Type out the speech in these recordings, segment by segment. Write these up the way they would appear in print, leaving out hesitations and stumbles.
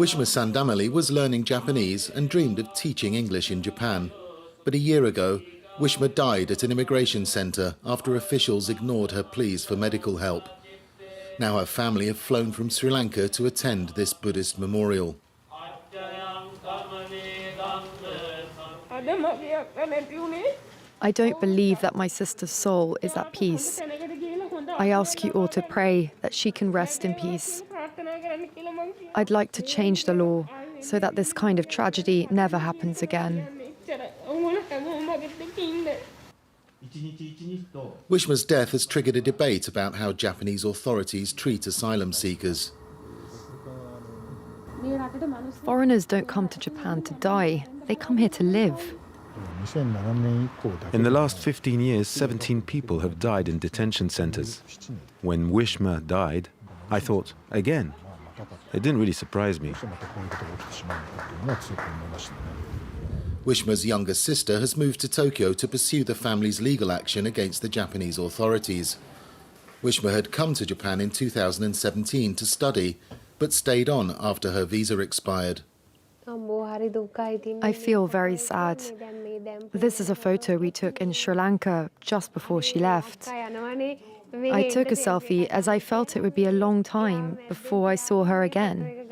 Wishma Sandamali was learning Japanese and dreamed of teaching English in Japan. But a year ago, Wishma died at an immigration centre after officials ignored her pleas for medical help. Now her family have flown from Sri Lanka to attend this Buddhist memorial. I don't believe that my sister's soul is at peace. I ask you all to pray that she can rest in peace. I'd like to change the law so that this kind of tragedy never happens again. Wishma's death has triggered a debate about how Japanese authorities treat asylum seekers. Foreigners don't come to Japan to die, they come here to live. In the last 15 years, 17 people have died in detention centres. When Wishma died, I thought, again. It didn't really surprise me. Wishma's younger sister has moved to Tokyo to pursue the family's legal action against the Japanese authorities. Wishma had come to Japan in 2017 to study, but stayed on after her visa expired. I feel very sad. This is a photo we took in Sri Lanka just before she left. I took a selfie as I felt it would be a long time before I saw her again.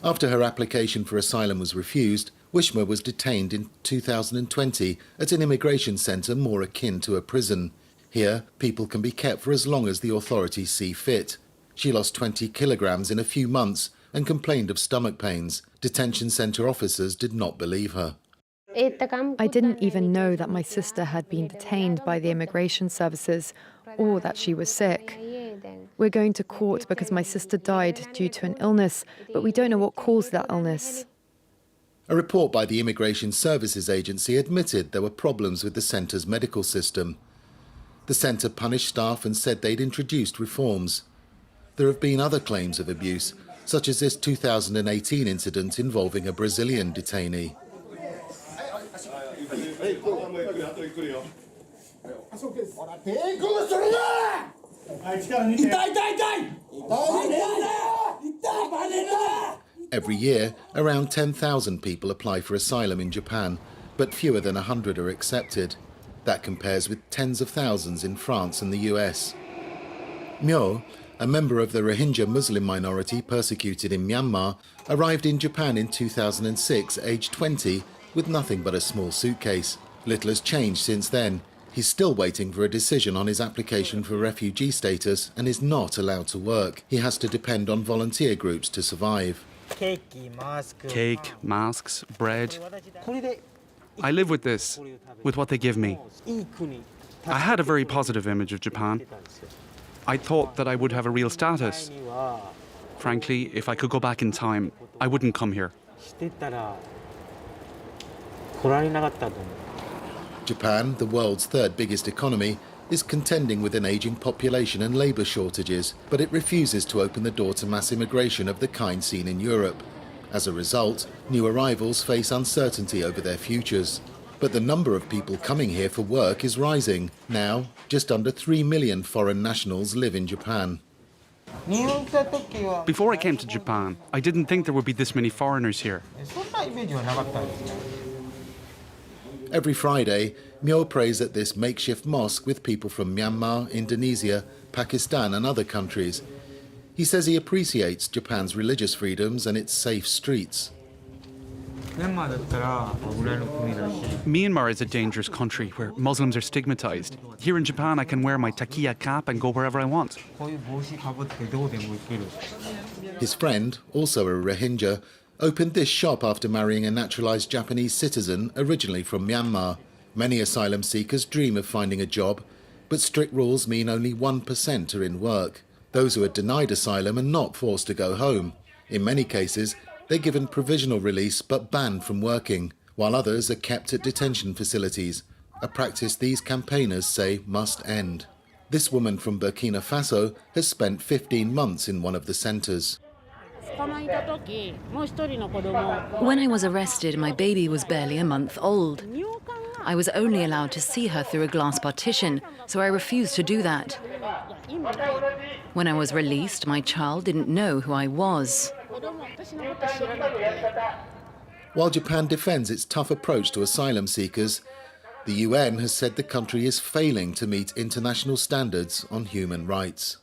After her application for asylum was refused, Wishma was detained in 2020 at an immigration centre more akin to a prison. Here, people can be kept for as long as the authorities see fit. She lost 20 kilograms in a few months and complained of stomach pains. Detention centre officers did not believe her. I didn't even know that my sister had been detained by the immigration services or that she was sick. We're going to court because my sister died due to an illness, but we don't know what caused that illness. A report by the Immigration Services Agency admitted there were problems with the centre's medical system. The centre punished staff and said they'd introduced reforms. There have been other claims of abuse, such as this 2018 incident involving a Brazilian detainee. Every year, around 10,000 people apply for asylum in Japan, but fewer than 100 are accepted. That compares with tens of thousands in France and the US. Myo, a member of the Rohingya Muslim minority persecuted in Myanmar, arrived in Japan in 2006, aged 20, with nothing but a small suitcase. Little has changed since then. He's still waiting for a decision on his application for refugee status and is not allowed to work. He has to depend on volunteer groups to survive. Cake, masks, bread. I live with this, with what they give me. I had a very positive image of Japan. I thought that I would have a real status. Frankly, if I could go back in time, I wouldn't come here. Japan, the world's third biggest economy, is contending with an aging population and labour shortages, but it refuses to open the door to mass immigration of the kind seen in Europe. As a result, new arrivals face uncertainty over their futures. But the number of people coming here for work is rising. Now, just under 3 million foreign nationals live in Japan. Before I came to Japan, I didn't think there would be this many foreigners here. Every Friday, Myo prays at this makeshift mosque with people from Myanmar, Indonesia, Pakistan and other countries. He says he appreciates Japan's religious freedoms and its safe streets. Myanmar is a dangerous country where Muslims are stigmatized. Here in Japan, I can wear my takiya cap and go wherever I want. His friend, also a Rohingya, opened this shop after marrying a naturalized Japanese citizen originally from Myanmar. Many asylum seekers dream of finding a job, but strict rules mean only 1% are in work. Those who are denied asylum are not forced to go home. In many cases, they're given provisional release but banned from working, while others are kept at detention facilities, a practice these campaigners say must end. This woman from Burkina Faso has spent 15 months in one of the centres. When I was arrested, my baby was barely a month old. I was only allowed to see her through a glass partition, so I refused to do that. When I was released, my child didn't know who I was. While Japan defends its tough approach to asylum seekers, the UN has said the country is failing to meet international standards on human rights.